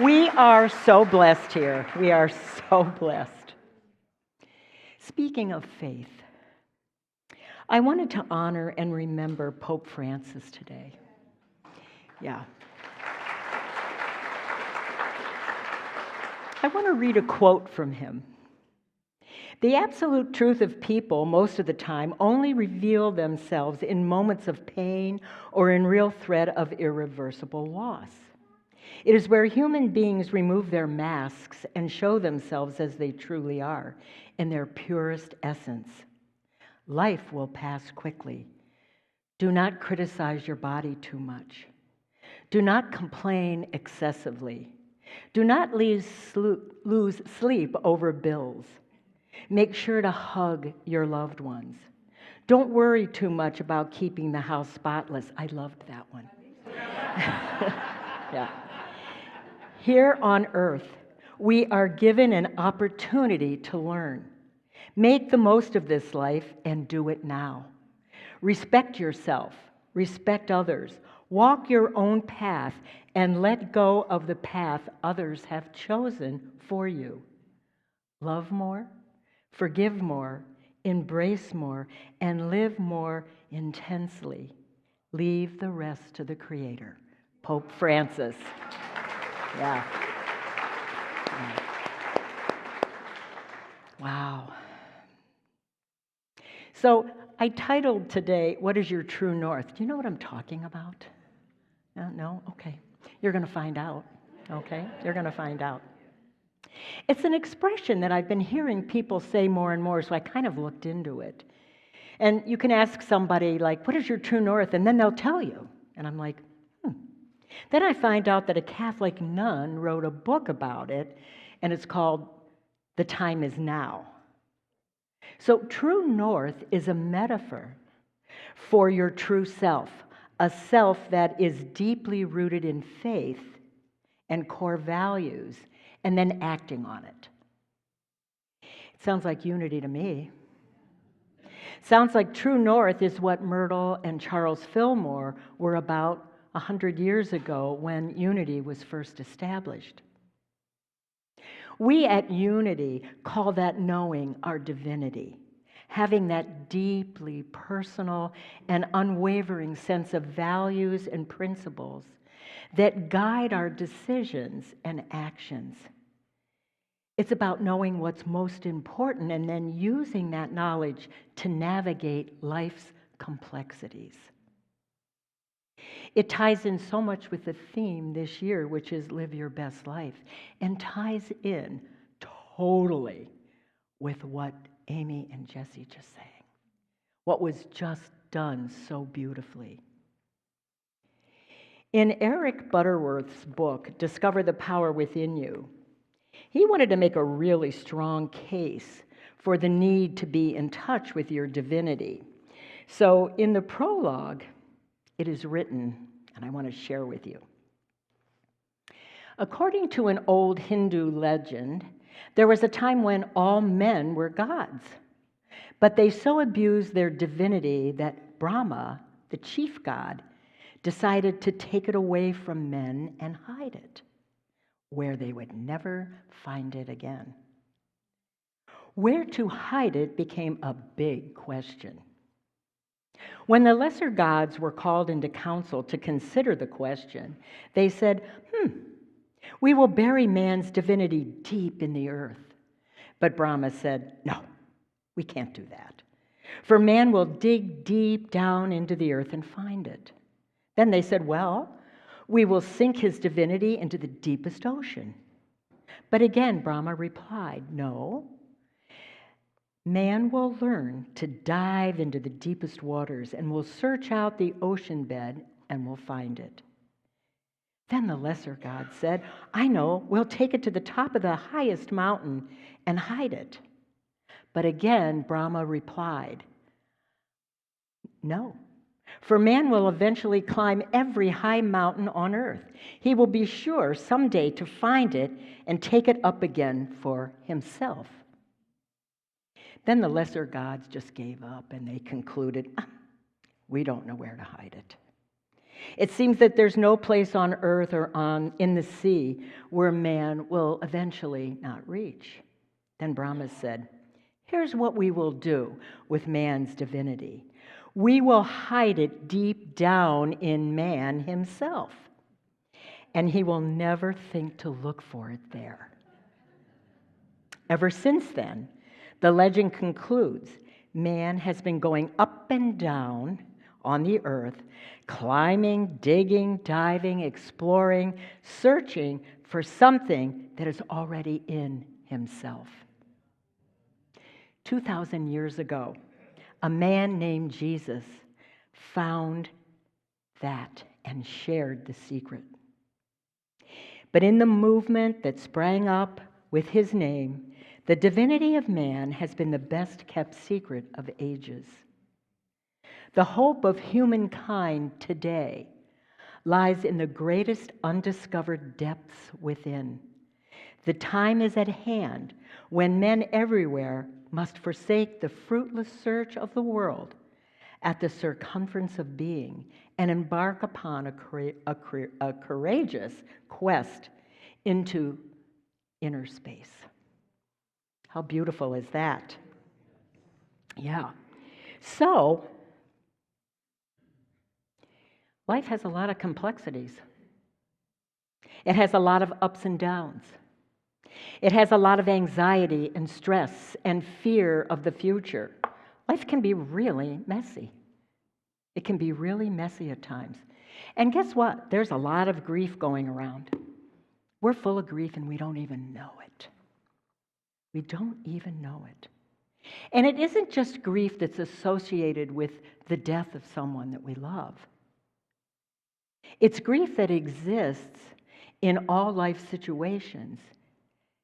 We are so blessed here. We are so blessed. Speaking of faith, I wanted to honor and remember Pope Francis today. Yeah. I want to read a quote from him. The absolute truth of people, most of the time, only reveal themselves in moments of pain or in real threat of irreversible loss. It is where human beings remove their masks and show themselves as they truly are, in their purest essence. Life will pass quickly. Do not criticize your body too much. Do not complain excessively. Do not lose sleep over bills. Make sure to hug your loved ones. Don't worry too much about keeping the house spotless. I loved that one. Yeah. Here on earth, we are given an opportunity to learn. Make the most of this life and do it now. Respect yourself, respect others, walk your own path, and let go of the path others have chosen for you. Love more, forgive more, embrace more, and live more intensely. Leave the rest to the Creator. Pope Francis. Yeah. Wow. So I titled today, What is Your True North? Do you know what I'm talking about? No? Okay. You're going to find out. Okay? You're going to find out. It's an expression that I've been hearing people say more and more, so I kind of looked into it. And you can ask somebody, like, what is your true north? And then they'll tell you. And I'm like, Then I find out that a Catholic nun wrote a book about it, and it's called The Time Is Now. So true north is a metaphor for your true self, a self that is deeply rooted in faith and core values, and then acting on it. It sounds like unity to me. Sounds like true north is what Myrtle and Charles Fillmore were about 100 years ago when unity was first established. We at Unity call that knowing our divinity, having that deeply personal and unwavering sense of values and principles that guide our decisions and actions. It's about knowing what's most important and then using that knowledge to navigate life's complexities. It ties in so much with the theme this year, which is live your best life, and ties in totally with what Amy and Jesse just sang, what was just done so beautifully. In Eric Butterworth's book, Discover the Power Within You, he wanted to make a really strong case for the need to be in touch with your divinity. So in the prologue, it is written, and I want to share with you. According to an old Hindu legend, there was a time when all men were gods, but they so abused their divinity that Brahma, the chief god, decided to take it away from men and hide it, where they would never find it again. Where to hide it became a big question. When the lesser gods were called into council to consider the question, they said, we will bury man's divinity deep in the earth. But Brahma said, no, we can't do that. For man will dig deep down into the earth and find it. Then they said, well, we will sink his divinity into the deepest ocean. But again, Brahma replied, no, man will learn to dive into the deepest waters and will search out the ocean bed and will find it. Then the lesser god said, I know, we'll take it to the top of the highest mountain and hide it. But again, Brahma replied, no, for man will eventually climb every high mountain on earth. He will be sure someday to find it and take it up again for himself. Then the lesser gods just gave up and they concluded, we don't know where to hide it. It seems that there's no place on earth or in the sea where man will eventually not reach. Then Brahma said, here's what we will do with man's divinity. We will hide it deep down in man himself, and he will never think to look for it there. Ever since then, the legend concludes, man has been going up and down on the earth, climbing, digging, diving, exploring, searching for something that is already in himself. 2,000 years ago, a man named Jesus found that and shared the secret. But in the movement that sprang up with his name, the divinity of man has been the best kept secret of ages. The hope of humankind today lies in the greatest undiscovered depths within. The time is at hand when men everywhere must forsake the fruitless search of the world at the circumference of being and embark upon a courageous quest into inner space. How beautiful is that? Yeah. So, life has a lot of complexities. It has a lot of ups and downs. It has a lot of anxiety and stress and fear of the future. Life can be really messy. It can be really messy at times. And guess what? There's a lot of grief going around. We're full of grief and we don't even know it. We don't even know it. And it isn't just grief that's associated with the death of someone that we love. It's grief that exists in all life situations.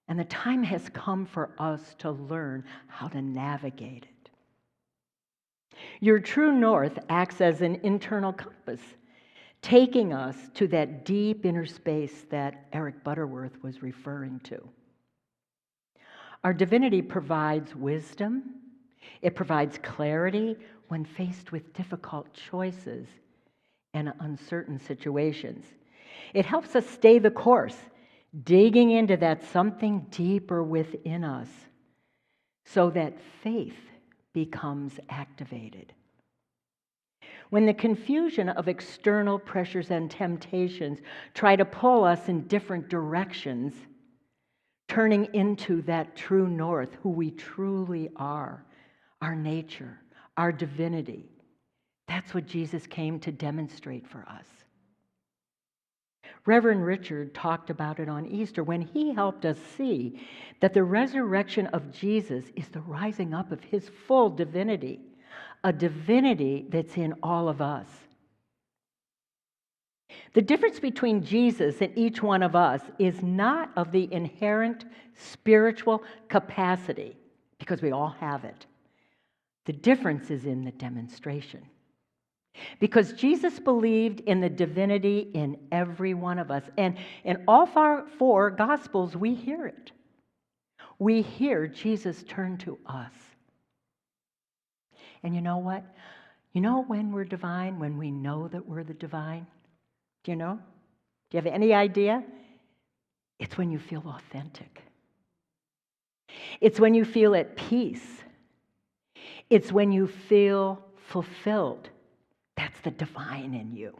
And the time has come for us to learn how to navigate it. Your true north acts as an internal compass, taking us to that deep inner space that Eric Butterworth was referring to. Our divinity provides wisdom. It provides clarity when faced with difficult choices and uncertain situations. It helps us stay the course, digging into that something deeper within us so that faith becomes activated. When the confusion of external pressures and temptations try to pull us in different directions, turning into that true north, who we truly are, our nature, our divinity, that's what Jesus came to demonstrate for us. Reverend Richard talked about it on Easter when he helped us see that the resurrection of Jesus is the rising up of his full divinity, a divinity that's in all of us. The difference between Jesus and each one of us is not of the inherent spiritual capacity, because we all have it. The difference is in the demonstration. Because Jesus believed in the divinity in every one of us. And in all four Gospels, we hear it. We hear Jesus turn to us. And you know what? You know when we're divine? When we know that we're the divine? Do you know? Do you have any idea? It's when you feel authentic. It's when you feel at peace. It's when you feel fulfilled. That's the divine in you.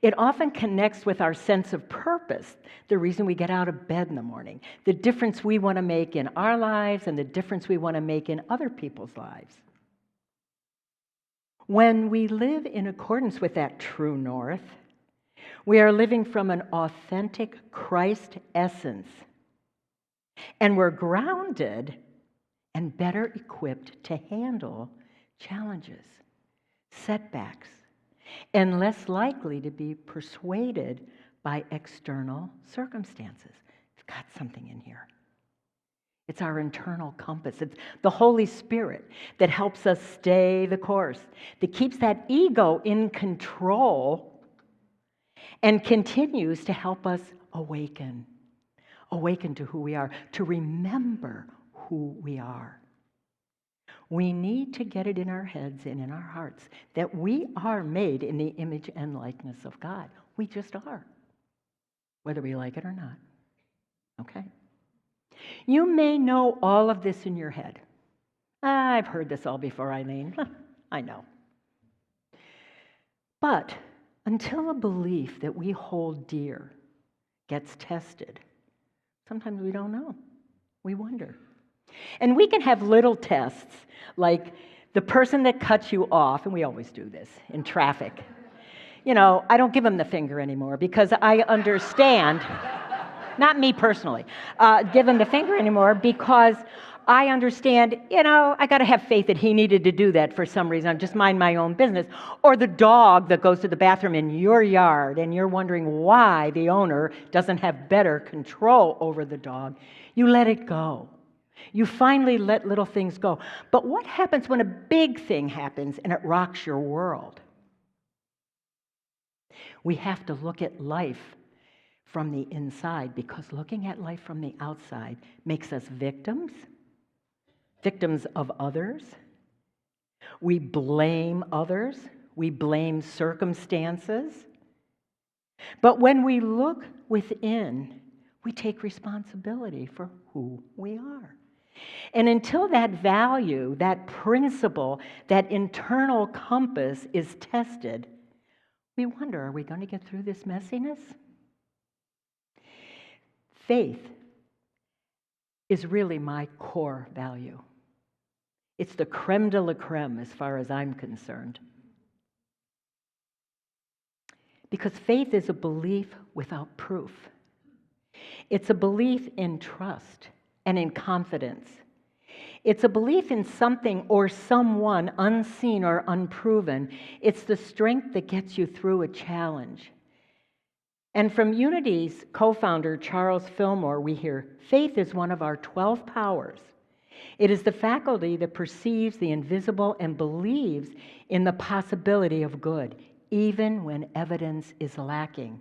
It often connects with our sense of purpose, the reason we get out of bed in the morning, the difference we want to make in our lives and the difference we want to make in other people's lives. When we live in accordance with that true north, we are living from an authentic Christ essence, and we're grounded and better equipped to handle challenges, setbacks, and less likely to be persuaded by external circumstances. We've got something in here. It's our internal compass. It's the Holy Spirit that helps us stay the course, that keeps that ego in control and continues to help us awaken to who we are, to remember who we are. We need to get it in our heads and in our hearts that we are made in the image and likeness of God. We just are, whether we like it or not. Okay? You may know all of this in your head. I've heard this all before, Eileen. I know. But until a belief that we hold dear gets tested, sometimes we don't know. We wonder. And we can have little tests, like the person that cuts you off, and we always do this in traffic. You know, I don't give them the finger anymore because I understand, not me personally, give them the finger anymore because I understand, you know, I got to have faith that he needed to do that for some reason. I'm just mind my own business. Or the dog that goes to the bathroom in your yard and you're wondering why the owner doesn't have better control over the dog. You let it go. You finally let little things go. But what happens when a big thing happens and it rocks your world? We have to look at life from the inside because looking at life from the outside makes us victims of others. We blame others. We blame circumstances. But when we look within, we take responsibility for who we are. And until that value, that principle, that internal compass is tested, we wonder, are we going to get through this messiness? Faith is really my core value. It's the creme de la creme as far as I'm concerned. Because faith is a belief without proof. It's a belief in trust and in confidence. It's a belief in something or someone unseen or unproven. It's the strength that gets you through a challenge. And from Unity's co-founder, Charles Fillmore, we hear, faith is one of our 12 powers. It is the faculty that perceives the invisible and believes in the possibility of good, even when evidence is lacking.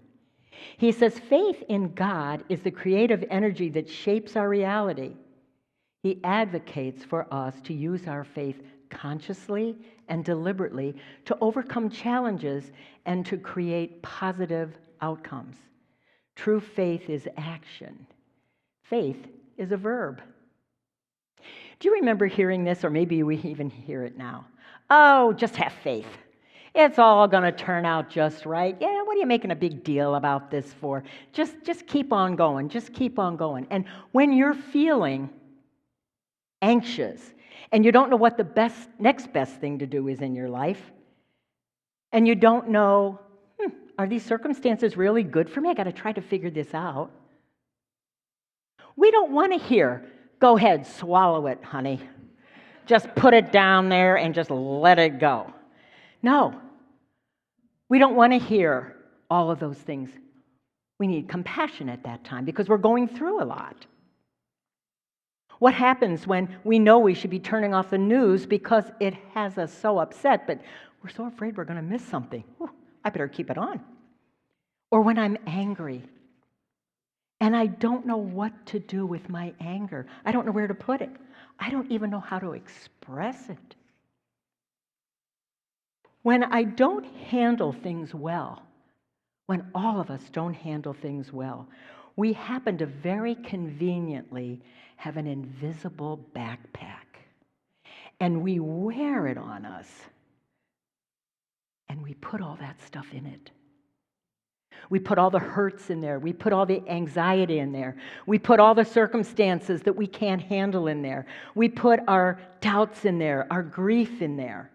He says faith in God is the creative energy that shapes our reality. He advocates for us to use our faith consciously and deliberately to overcome challenges and to create positive outcomes. True faith is action. Faith is a verb. Do you remember hearing this, or maybe we even hear it now? Oh, just have faith. It's all going to turn out just right. Yeah, what are you making a big deal about this for? Just keep on going. Just keep on going. And when you're feeling anxious and you don't know what the next best thing to do is in your life, and you don't know, are these circumstances really good for me? I got to try to figure this out. We don't want to hear, go ahead, swallow it, honey. Just put it down there and just let it go. No, we don't want to hear all of those things. We need compassion at that time because we're going through a lot. What happens when we know we should be turning off the news because it has us so upset, but we're so afraid we're going to miss something? I better keep it on. Or when I'm angry and I don't know what to do with my anger. I don't know where to put it. I don't even know how to express it. When I don't handle things well, when all of us don't handle things well, we happen to very conveniently have an invisible backpack. And we wear it on us. And we put all that stuff in it. We put all the hurts in there. We put all the anxiety in there. We put all the circumstances that we can't handle in there. We put our doubts in there, our grief in there.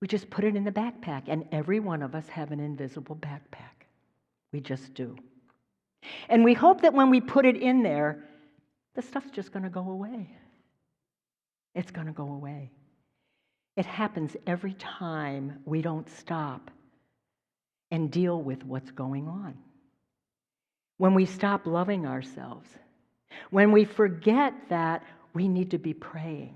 We just put it in the backpack, and every one of us have an invisible backpack. We just do. And we hope that when we put it in there, the stuff's just going to go away. It's going to go away. It happens every time we don't stop and deal with what's going on. When we stop loving ourselves, when we forget that we need to be praying,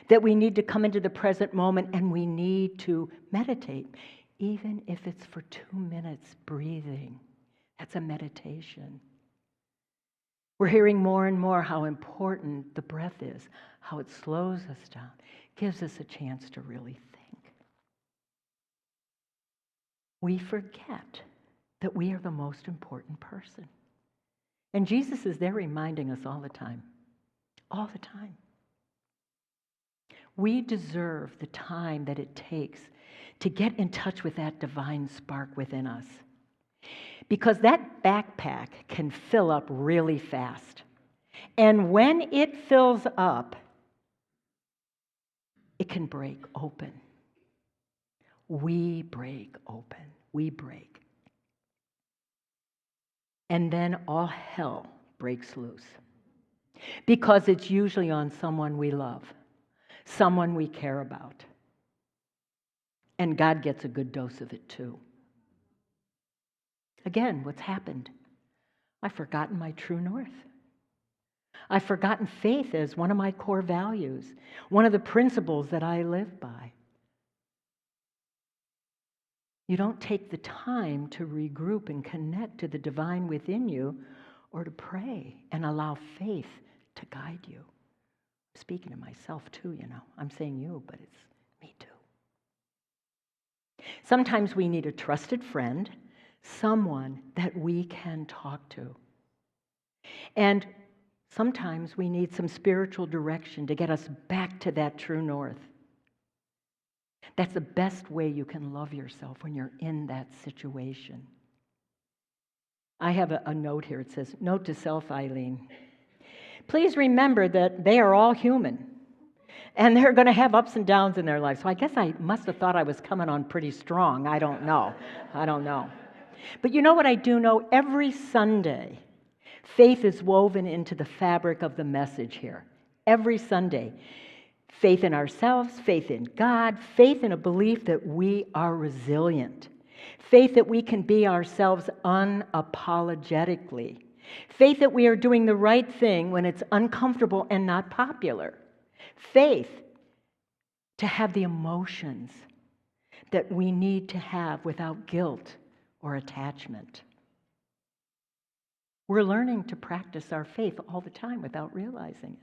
that we need to come into the present moment and we need to meditate, even if it's for 2 minutes breathing. That's a meditation. We're hearing more and more how important the breath is, how it slows us down, gives us a chance to really think. We forget that we are the most important person. And Jesus is there reminding us all the time. All the time. We deserve the time that it takes to get in touch with that divine spark within us. Because that backpack can fill up really fast. And when it fills up, it can break open. We break open. We break. And then all hell breaks loose. Because it's usually on someone we love, someone we care about. And God gets a good dose of it too. Again, what's happened? I've forgotten my true north. I've forgotten faith as one of my core values, one of the principles that I live by. You don't take the time to regroup and connect to the divine within you or to pray and allow faith to guide you. I'm speaking to myself too, I'm saying you, but it's me too. Sometimes we need a trusted friend, someone that we can talk to. And sometimes we need some spiritual direction to get us back to that true north. That's the best way you can love yourself when you're in that situation. I have a note here. It says, note to self, Eileen. Please remember that they are all human. And they're going to have ups and downs in their life. So I guess I must have thought I was coming on pretty strong. I don't know. But you know what I do know? Every Sunday, faith is woven into the fabric of the message here. Every Sunday. Faith in ourselves, faith in God, faith in a belief that we are resilient. Faith that we can be ourselves unapologetically. Faith that we are doing the right thing when it's uncomfortable and not popular. Faith to have the emotions that we need to have without guilt or attachment. We're learning to practice our faith all the time without realizing it.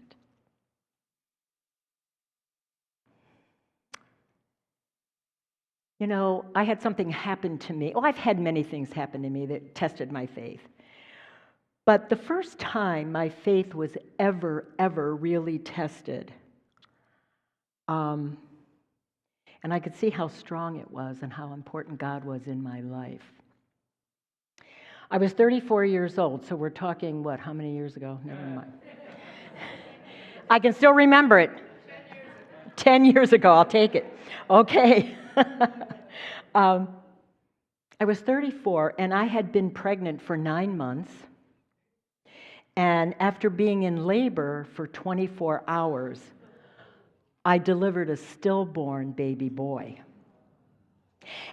I had something happen to me. I've had many things happen to me that tested my faith. But the first time my faith was ever really tested, and I could see how strong it was and how important God was in my life. I was 34 years old, so we're talking, how many years ago? Never mind. I can still remember it. 10 years ago, I'll take it. Okay. I was 34, and I had been pregnant for 9 months. And after being in labor for 24 hours, I delivered a stillborn baby boy.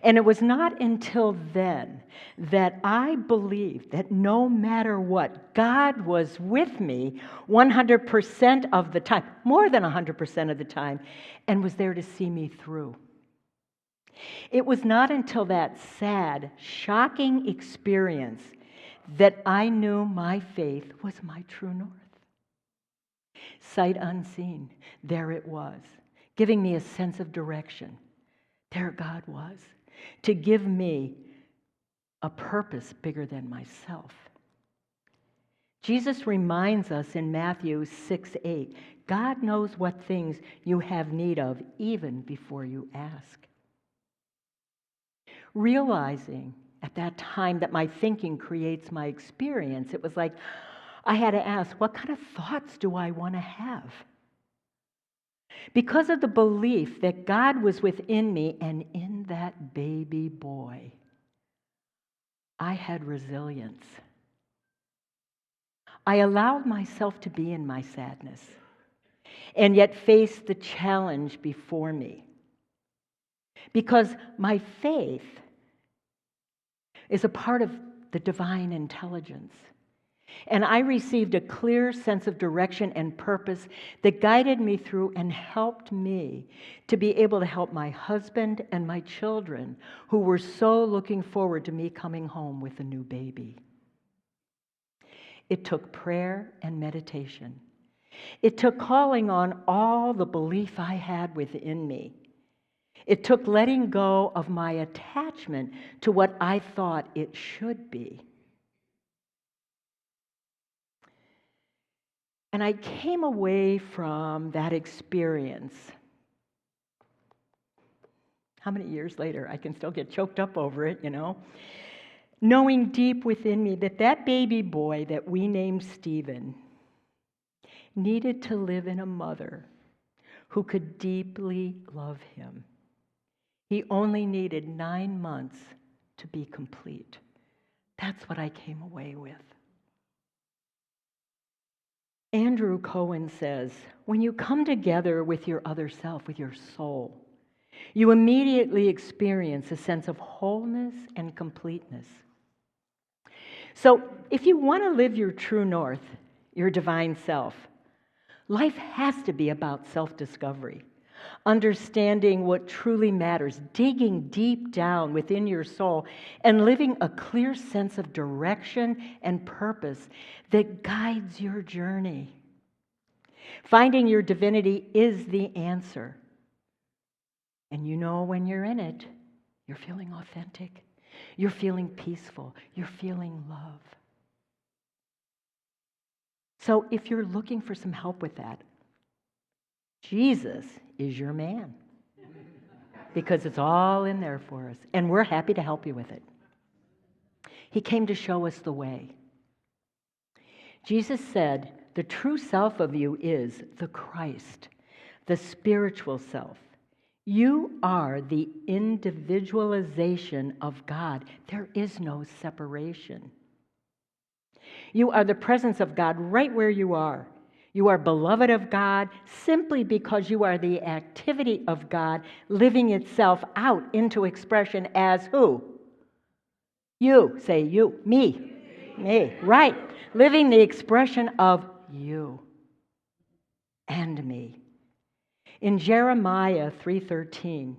And it was not until then that I believed that no matter what, God was with me 100% of the time, more than 100% of the time, and was there to see me through. It was not until that sad, shocking experience that I knew my faith was my true north. Sight unseen, there it was, giving me a sense of direction. There God was, to give me a purpose bigger than myself. Jesus reminds us in Matthew 6:8, God knows what things you have need of even before you ask. Realizing at that time that my thinking creates my experience, it was like I had to ask, what kind of thoughts do I want to have? Because of the belief that God was within me and in that baby boy, I had resilience. I allowed myself to be in my sadness and yet face the challenge before me. Because my faith is a part of the divine intelligence. And I received a clear sense of direction and purpose that guided me through and helped me to be able to help my husband and my children who were so looking forward to me coming home with a new baby. It took prayer and meditation. It took calling on all the belief I had within me. It took letting go of my attachment to what I thought it should be. And I came away from that experience. How many years later? I can still get choked up over it, knowing deep within me that that baby boy that we named Stephen needed to live in a mother who could deeply love him. He only needed 9 months to be complete. That's what I came away with. Andrew Cohen says, when you come together with your other self, with your soul, you immediately experience a sense of wholeness and completeness. So if you want to live your true north, your divine self, life has to be about self-discovery, understanding what truly matters, digging deep down within your soul, and living a clear sense of direction and purpose that guides your journey. Finding your divinity is the answer. And when you're in it, you're feeling authentic, you're feeling peaceful, you're feeling love. So if you're looking for some help with that, Jesus is your man, because it's all in there for us, and we're happy to help you with it. He came to show us the way. Jesus said, the true self of you is the Christ, the spiritual self. You are the individualization of God. There is no separation. You are the presence of God right where you are. You are beloved of God simply because you are the activity of God living itself out into expression as who? You. Say you. Me. Me. Right. Living the expression of you and me. In Jeremiah 3:13,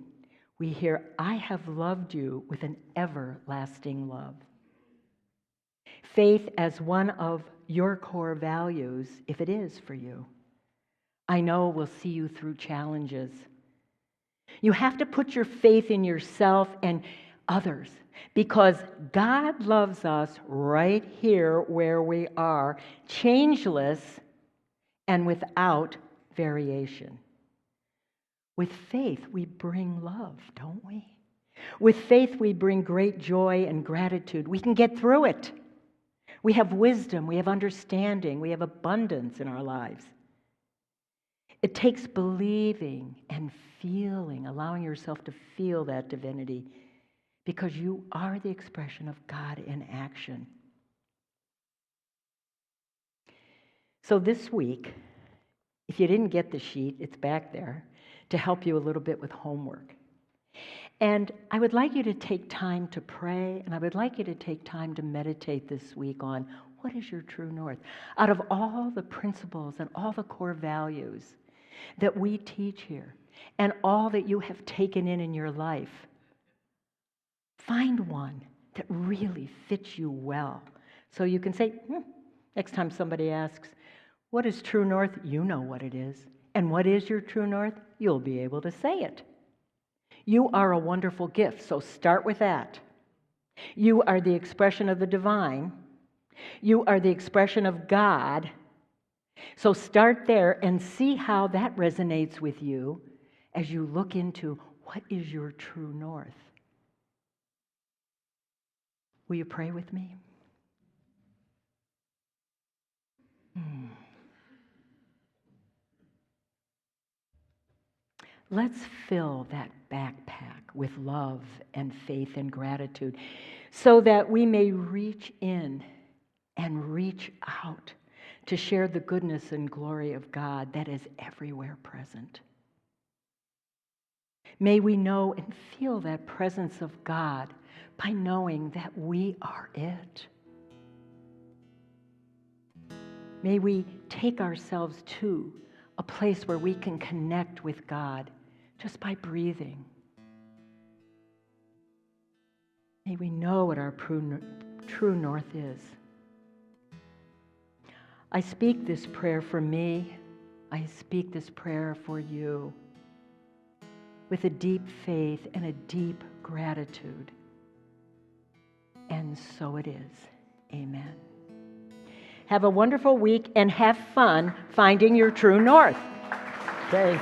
we hear, I have loved you with an everlasting love. Faith as one of your core values, if it is for you, I know will see you through challenges. You have to put your faith in yourself and others, because God loves us right here where we are, changeless and without variation. With faith, we bring love, don't we? With faith, we bring great joy and gratitude. We can get through it. We have wisdom, we have understanding, we have abundance in our lives. It takes believing and feeling, allowing yourself to feel that divinity, because you are the expression of God in action. So this week, if you didn't get the sheet, it's back there to help you a little bit with homework. And I would like you to take time to pray, and I would like you to take time to meditate this week on what is your true north. Out of all the principles and all the core values that we teach here, and all that you have taken in your life, find one that really fits you well. So you can say, next time somebody asks, what is true north? You know what it is. And what is your true north? You'll be able to say it. You are a wonderful gift, so start with that. You are the expression of the divine. You are the expression of God. So start there and see how that resonates with you as you look into what is your true north. Will you pray with me? Let's fill that backpack with love and faith and gratitude so that we may reach in and reach out to share the goodness and glory of God that is everywhere present. May we know and feel that presence of God by knowing that we are it. May we take ourselves to a place where we can connect with God just by breathing. May we know what our true north is. I speak this prayer for me. I speak this prayer for you with a deep faith and a deep gratitude. And so it is. Amen. Have a wonderful week and have fun finding your true north. Okay.